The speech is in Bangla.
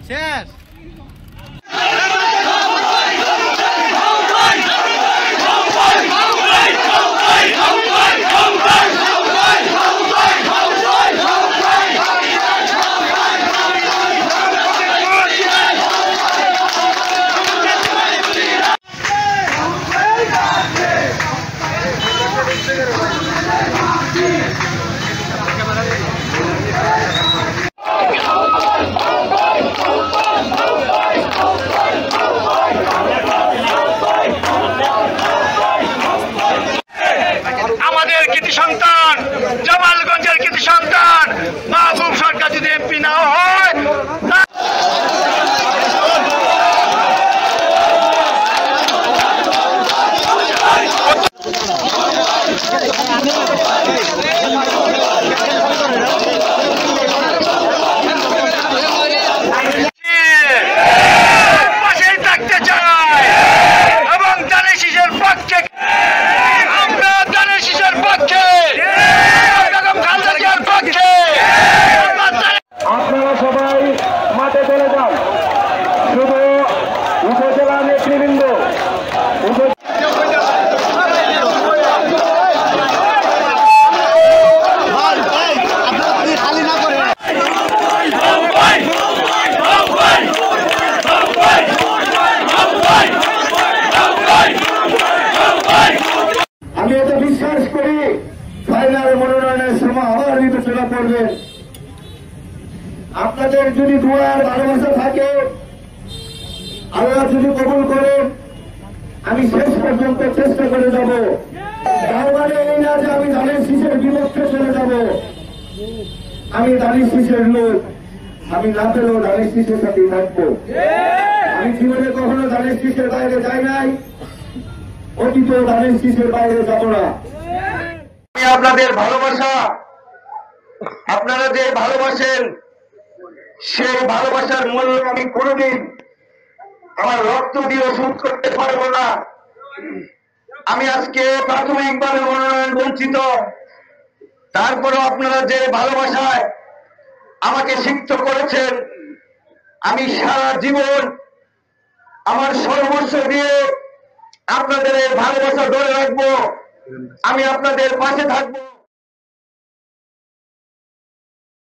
শেষ। আমাদের কৃতি সন্তান, জামালগঞ্জের কৃতি সন্তান মাহবুব সরকার যদি এমপি না হয়, পাশেই থাকতে চাই এবং ধানের শীষের পক্ষে আপনারা সবাই মাঠে চলে যান। শুধু উপজেলা নেতৃবৃন্দ আমি এটা বিশ্বাস করি ফাইনাল মনোনয়নের সময় আবার বিবেচনা করবেন। আপনাদের যদি দোয়ার ভালোবাসা থাকে, আল্লাহ যদি কবুল করেন, আমি শেষ পর্যন্ত চেষ্টা করে যাব। তার মানে এই না যে আমি ধানের শীষের বিপক্ষে চলে যাব। আমি ধানের শীষের লোক, আমি না পেলেও ধানের শীষের সাথেই থাকবো। আমি জীবনে কখনো ধানের শীষের বাইরে যাই নাই, অতীত ধানের শীষের বাইরে যাব না। আমি আপনাদের ভালোবাসা, আপনারা যে ভালোবাসেন, সেই ভালোবাসার মূল্য আমি কোনোদিন আমার রক্ত দিয়ে শোধ করতে পারবো না। আমি আজকে প্রাথমিকভাবে মনোনয়ন বঞ্চিত, তারপরেও আপনারা যে ভালোবাসায় আমাকে সিক্ত করেছেন, আমি সারা জীবন আমার সর্বস্ব দিয়ে আপনাদের এই ভালোবাসা ধরে রাখবো। আমি আপনাদের পাশে থাকবো।